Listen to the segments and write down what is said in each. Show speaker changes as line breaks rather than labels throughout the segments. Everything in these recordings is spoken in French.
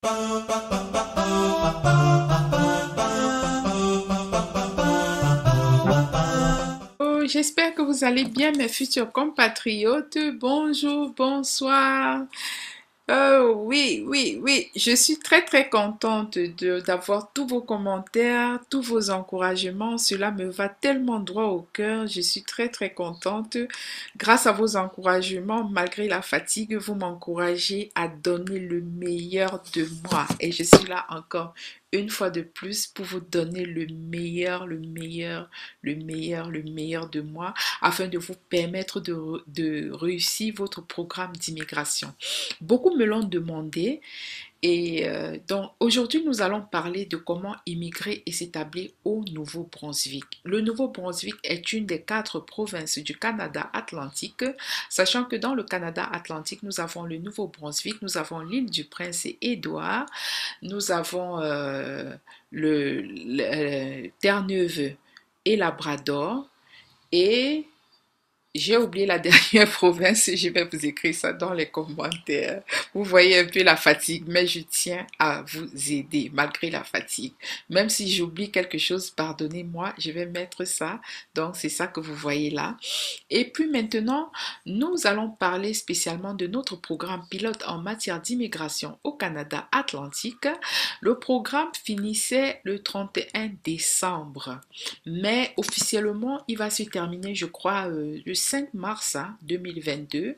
Oh, j'espère que vous allez bien, mes futurs compatriotes. Bonjour, bonsoir. Oui, oui, oui, je suis très contente d'avoir tous vos commentaires, tous vos encouragements. Cela me va tellement droit au cœur. Je suis très contente. Grâce à vos encouragements, malgré la fatigue, vous m'encouragez à donner le meilleur de moi. Et je suis là encore une fois de plus pour vous donner le meilleur de moi afin de vous permettre de réussir votre programme d'immigration. Beaucoup me l'ont demandé et donc aujourd'hui nous allons parler de comment immigrer et s'établir au Nouveau-Brunswick. Le Nouveau-Brunswick est une des 4 provinces du Canada Atlantique, sachant que dans le Canada Atlantique nous avons le Nouveau-Brunswick, nous avons l'île du Prince-Édouard, nous avons Terre-Neuve et Labrador et j'ai oublié la dernière province, je vais vous écrire ça dans les commentaires. Vous voyez un peu la fatigue, mais je tiens à vous aider malgré la fatigue. Même si j'oublie quelque chose, pardonnez-moi, je vais mettre ça. Donc c'est ça que vous voyez là. Et puis maintenant, nous allons parler spécialement de notre programme pilote en matière d'immigration au Canada Atlantique. Le programme finissait le 31 décembre, mais officiellement, il va se terminer, je crois, le 5 mars 2022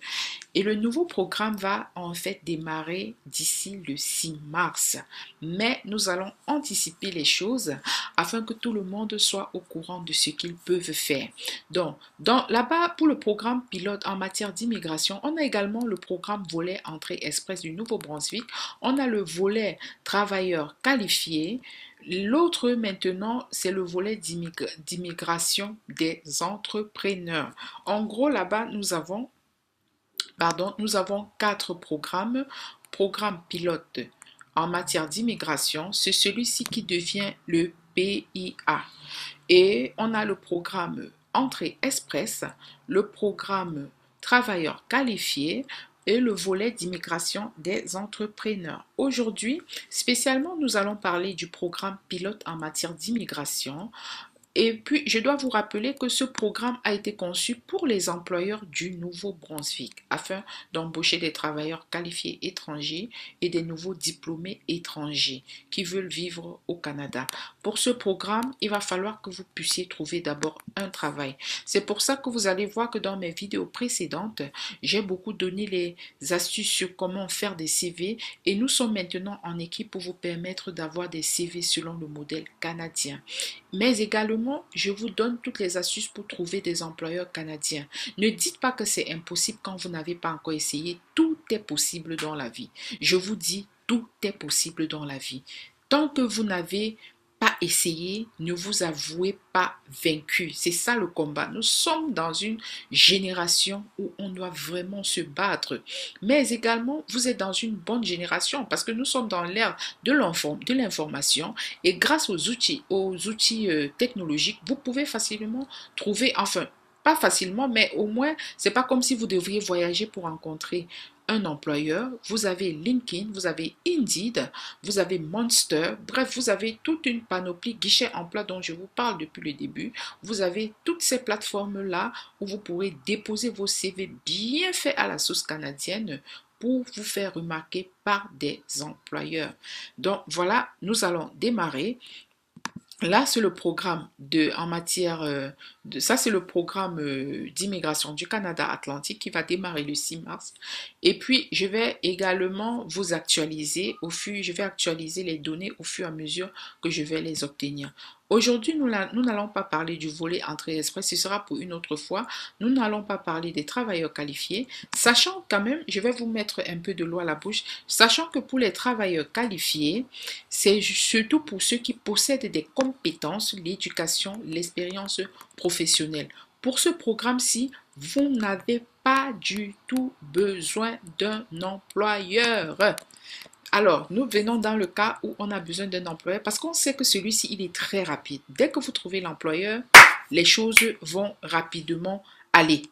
et le nouveau programme va en fait démarrer d'ici le 6 mars. Mais nous allons anticiper les choses afin que tout le monde soit au courant de ce qu'ils peuvent faire. Donc, là-bas, pour le programme pilote en matière d'immigration, on a également le programme volet entrée express du Nouveau-Brunswick. On a le volet travailleurs qualifiés. L'autre maintenant, c'est le volet d'immigration des entrepreneurs. En gros, là-bas, nous avons 4 programmes. Programme pilote en matière d'immigration, c'est celui-ci qui devient le PIA. Et on a le programme entrée express, le programme travailleurs qualifiés et le volet d'immigration des entrepreneurs. Aujourd'hui, spécialement, nous allons parler du programme pilote en matière d'immigration. Et puis, je dois vous rappeler que ce programme a été conçu pour les employeurs du Nouveau-Brunswick afin d'embaucher des travailleurs qualifiés étrangers et des nouveaux diplômés étrangers qui veulent vivre au Canada. Pour ce programme, il va falloir que vous puissiez trouver d'abord un travail. C'est pour ça que vous allez voir que dans mes vidéos précédentes, j'ai beaucoup donné les astuces sur comment faire des CV et nous sommes maintenant en équipe pour vous permettre d'avoir des CV selon le modèle canadien. Mais également, je vous donne toutes les astuces pour trouver des employeurs canadiens. Ne dites pas que c'est impossible quand vous n'avez pas encore essayé. Tout est possible dans la vie. Je vous dis, tout est possible dans la vie. Tant que vous n'avez pas essayé, ne vous avouez pas vaincu. C'est ça le combat. Nous sommes dans une génération où on doit vraiment se battre. Mais également, vous êtes dans une bonne génération parce que nous sommes dans l'ère de l'information et grâce aux outils technologiques, vous pouvez facilement trouver, enfin, pas facilement, mais au moins, c'est pas comme si vous devriez voyager pour rencontrer un employeur. Vous avez LinkedIn, vous avez Indeed, vous avez Monster, bref, vous avez toute une panoplie guichet emploi dont je vous parle depuis le début. Vous avez toutes ces plateformes-là où vous pourrez déposer vos CV bien faits à la sauce canadienne pour vous faire remarquer par des employeurs. Donc voilà, nous allons démarrer. Là, c'est le programme en matière ça c'est le programme d'immigration du Canada Atlantique qui va démarrer le 6 mars. Et puis, je vais également vous actualiser je vais actualiser les données au fur et à mesure que je vais les obtenir. Aujourd'hui, nous n'allons pas parler du volet entrée express, ce sera pour une autre fois. Nous n'allons pas parler des travailleurs qualifiés, sachant quand même, je vais vous mettre un peu de l'eau à la bouche, sachant que pour les travailleurs qualifiés, c'est surtout pour ceux qui possèdent des compétences, l'éducation, l'expérience professionnelle. Pour ce programme-ci, vous n'avez pas du tout besoin d'un employeur. Alors, nous venons dans le cas où on a besoin d'un employeur parce qu'on sait que celui-ci, il est très rapide. Dès que vous trouvez l'employeur, les choses vont rapidement aller.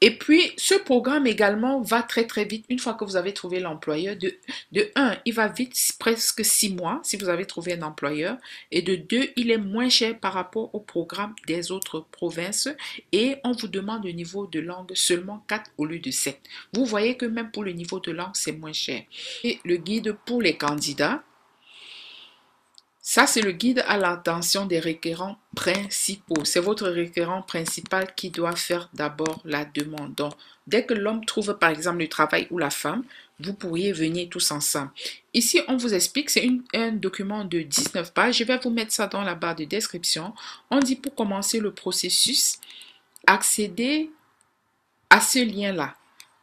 Et puis, ce programme également va très très vite. Une fois que vous avez trouvé l'employeur, de un, il va vite, presque 6 mois si vous avez trouvé un employeur. Et de deux, il est moins cher par rapport au programme des autres provinces. Et on vous demande le niveau de langue seulement 4 au lieu de 7. Vous voyez que même pour le niveau de langue, c'est moins cher. Et le guide pour les candidats. Ça, c'est le guide à l'attention des requérants principaux. C'est votre requérant principal qui doit faire d'abord la demande. Donc, dès que l'homme trouve par exemple le travail ou la femme, vous pourriez venir tous ensemble. Ici, on vous explique, c'est un document de 19 pages. Je vais vous mettre ça dans la barre de description. On dit pour commencer le processus, accédez à ce lien-là.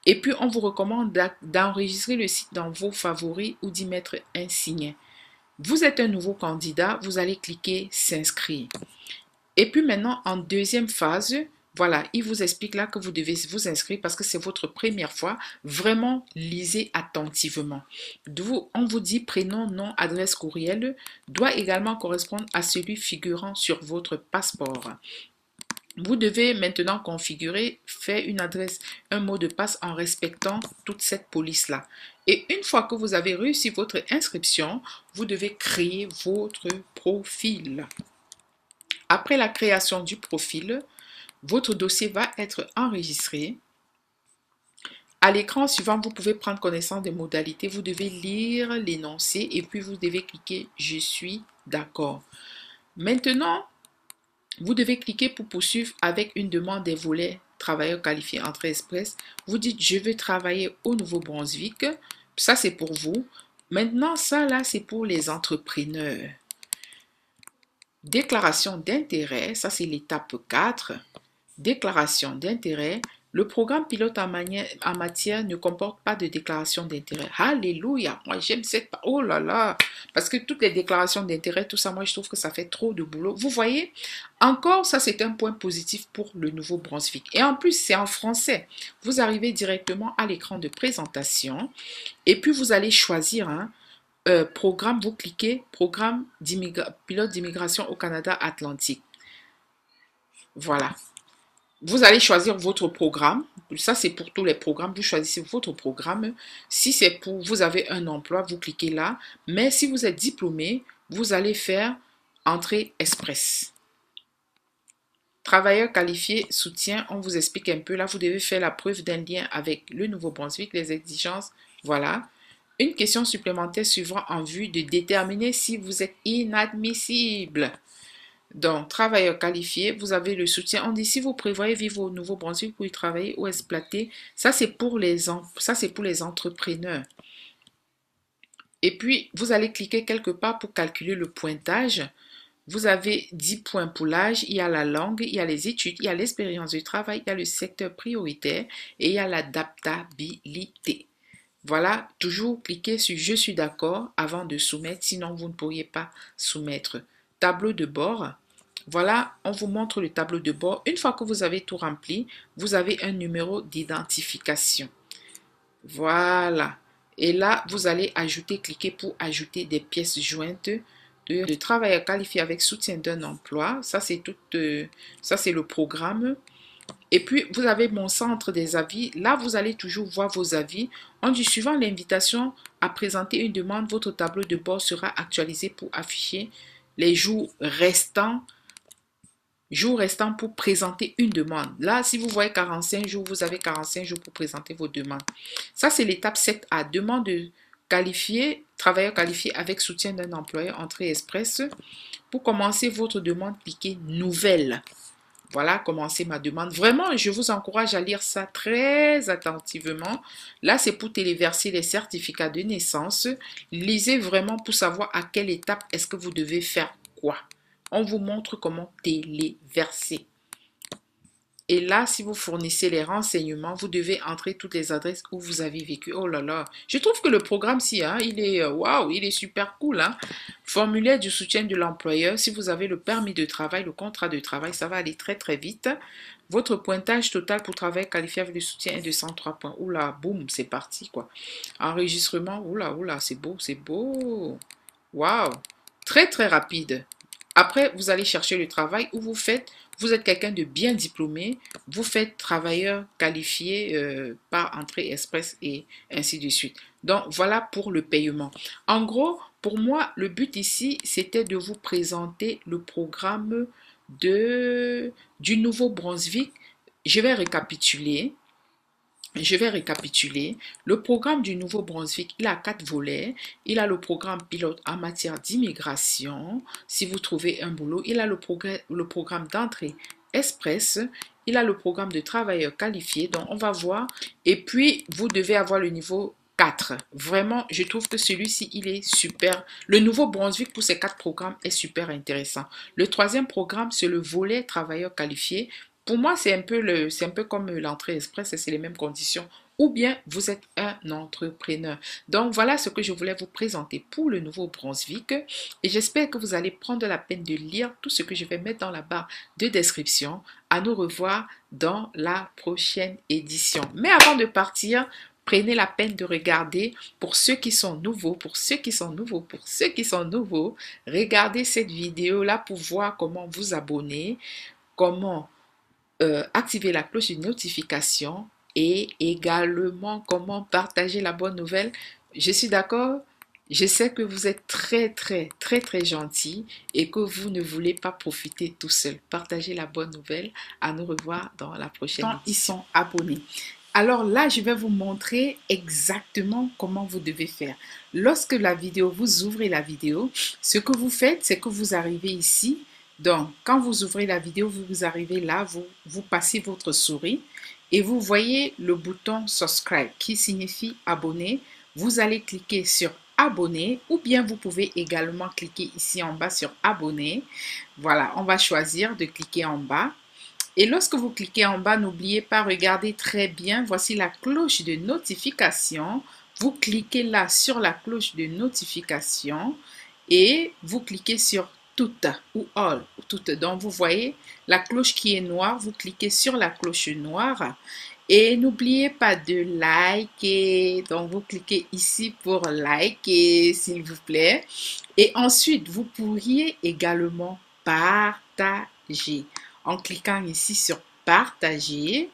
Et puis, on vous recommande d'enregistrer le site dans vos favoris ou d'y mettre un signet. Vous êtes un nouveau candidat, vous allez cliquer s'inscrire. Et puis maintenant, en deuxième phase, voilà, il vous explique là que vous devez vous inscrire parce que c'est votre première fois. Vraiment, lisez attentivement. On vous dit prénom, nom, adresse, courriel doit également correspondre à celui figurant sur votre passeport. Vous devez maintenant configurer, faire une adresse, un mot de passe en respectant toute cette police-là. Et une fois que vous avez réussi votre inscription, vous devez créer votre profil. Après la création du profil, votre dossier va être enregistré. À l'écran suivant, vous pouvez prendre connaissance des modalités. Vous devez lire l'énoncé et puis vous devez cliquer « Je suis d'accord ». Maintenant, vous devez cliquer pour poursuivre avec une demande des volets travailleurs qualifiés entrée express. Vous dites je veux travailler au Nouveau-Brunswick. Ça c'est pour vous. Maintenant ça là c'est pour les entrepreneurs. Déclaration d'intérêt, ça c'est l'étape 4. Déclaration d'intérêt. Le programme pilote en matière ne comporte pas de déclaration d'intérêt. Alléluia, moi j'aime cette... Oh là là, parce que toutes les déclarations d'intérêt, tout ça, moi je trouve que ça fait trop de boulot. Vous voyez, encore ça c'est un point positif pour le Nouveau-Brunswick. Et en plus c'est en français. Vous arrivez directement à l'écran de présentation et puis vous allez choisir programme, vous cliquez programme pilote d'immigration au Canada Atlantique. Voilà. Vous allez choisir votre programme. Ça, c'est pour tous les programmes. Vous choisissez votre programme. Si c'est pour, vous avez un emploi, vous cliquez là. Mais si vous êtes diplômé, vous allez faire entrée express. Travailleur qualifié, soutien, on vous explique un peu. Là, vous devez faire la preuve d'un lien avec le Nouveau-Brunswick, les exigences. Voilà. Une question supplémentaire suivra en vue de déterminer si vous êtes inadmissible. Donc, travailleur qualifié, vous avez le soutien. On dit si vous prévoyez vivre au Nouveau-Brunswick pour y travailler ou exploiter, ça c'est pour les entrepreneurs. Et puis, vous allez cliquer quelque part pour calculer le pointage. Vous avez 10 points pour l'âge, il y a la langue, il y a les études, il y a l'expérience du travail, il y a le secteur prioritaire et il y a l'adaptabilité. Voilà, toujours cliquez sur je suis d'accord avant de soumettre, sinon vous ne pourriez pas soumettre. Tableau de bord. Voilà, on vous montre le tableau de bord. Une fois que vous avez tout rempli, vous avez un numéro d'identification. Voilà. Et là, vous allez ajouter, cliquer pour ajouter des pièces jointes de travailleurs qualifiés avec soutien d'un emploi. Ça, c'est le programme. Et puis, vous avez mon centre des avis. Là, vous allez toujours voir vos avis. En dit, suivant l'invitation à présenter une demande, votre tableau de bord sera actualisé pour afficher les jours restants pour présenter une demande. Là, si vous voyez 45 jours, vous avez 45 jours pour présenter vos demandes. Ça, c'est l'étape 7A. Demande qualifiée, travailleur qualifié avec soutien d'un employeur entrée express. Pour commencer votre demande, cliquez Nouvelle. Voilà, commencer ma demande. Vraiment, je vous encourage à lire ça très attentivement. Là, c'est pour téléverser les certificats de naissance. Lisez vraiment pour savoir à quelle étape est-ce que vous devez faire quoi. On vous montre comment téléverser. Et là, si vous fournissez les renseignements, vous devez entrer toutes les adresses où vous avez vécu. Oh là là, je trouve que le programme-ci, il est waouh, il est super cool. Formulaire du soutien de l'employeur. Si vous avez le permis de travail, le contrat de travail, ça va aller très très vite. Votre pointage total pour travail qualifié avec le soutien est de 103 points. Oula, boum, c'est parti quoi. Enregistrement, oula, c'est beau, c'est beau. Waouh, très très rapide. Après, vous allez chercher le travail où vous vous êtes quelqu'un de bien diplômé, vous faites travailleur qualifié par entrée express et ainsi de suite. Donc, voilà pour le paiement. En gros, pour moi, le but ici, c'était de vous présenter le programme du Nouveau-Brunswick. Je vais récapituler. Je vais récapituler. Le programme du Nouveau-Brunswick, il a 4 volets. Il a le programme pilote en matière d'immigration. Si vous trouvez un boulot, il a le programme d'entrée express. Il a le programme de travailleur qualifié. Donc, on va voir. Et puis, vous devez avoir le niveau 4. Vraiment, je trouve que celui-ci, il est super. Le Nouveau-Brunswick, pour ces 4 programmes, est super intéressant. Le troisième programme, c'est le volet travailleur qualifié. Pour moi, c'est un peu comme l'entrée express, c'est les mêmes conditions. Ou bien vous êtes un entrepreneur. Donc voilà ce que je voulais vous présenter pour le Nouveau-Brunswick. Et j'espère que vous allez prendre la peine de lire tout ce que je vais mettre dans la barre de description. À nous revoir dans la prochaine édition. Mais avant de partir, prenez la peine de regarder pour ceux qui sont nouveaux, regardez cette vidéo-là pour voir comment vous abonner, comment activer la cloche de notification et également comment partager la bonne nouvelle. Je suis d'accord, je sais que vous êtes très gentil et que vous ne voulez pas profiter tout seul. Partagez la bonne nouvelle. À nous revoir dans la prochaine édition. Ils sont abonnés. Alors là, je vais vous montrer exactement comment vous devez faire. Lorsque vous ouvrez la vidéo, ce que vous faites, c'est que vous arrivez ici. Donc, quand vous ouvrez la vidéo, vous arrivez là, vous passez votre souris et vous voyez le bouton subscribe qui signifie abonner. Vous allez cliquer sur abonner ou bien vous pouvez également cliquer ici en bas sur abonner. Voilà, on va choisir de cliquer en bas. Et lorsque vous cliquez en bas, n'oubliez pas, regardez très bien, voici la cloche de notification. Vous cliquez là sur la cloche de notification et vous cliquez sur toutes ou all, toutes. Donc, vous voyez la cloche qui est noire, vous cliquez sur la cloche noire et n'oubliez pas de liker. Donc, vous cliquez ici pour liker, s'il vous plaît. Et ensuite, vous pourriez également partager. En cliquant ici sur partager,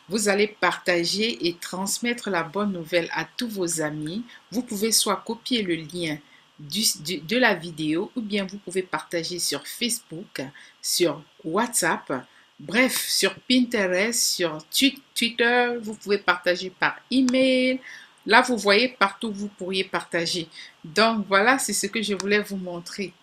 vous allez partager et transmettre la bonne nouvelle à tous vos amis. Vous pouvez soit copier le lien de la vidéo ou bien vous pouvez partager sur Facebook, sur WhatsApp, bref, sur Pinterest, sur Twitter, vous pouvez partager par email. Là, vous voyez partout, vous pourriez partager. Donc, voilà, c'est ce que je voulais vous montrer.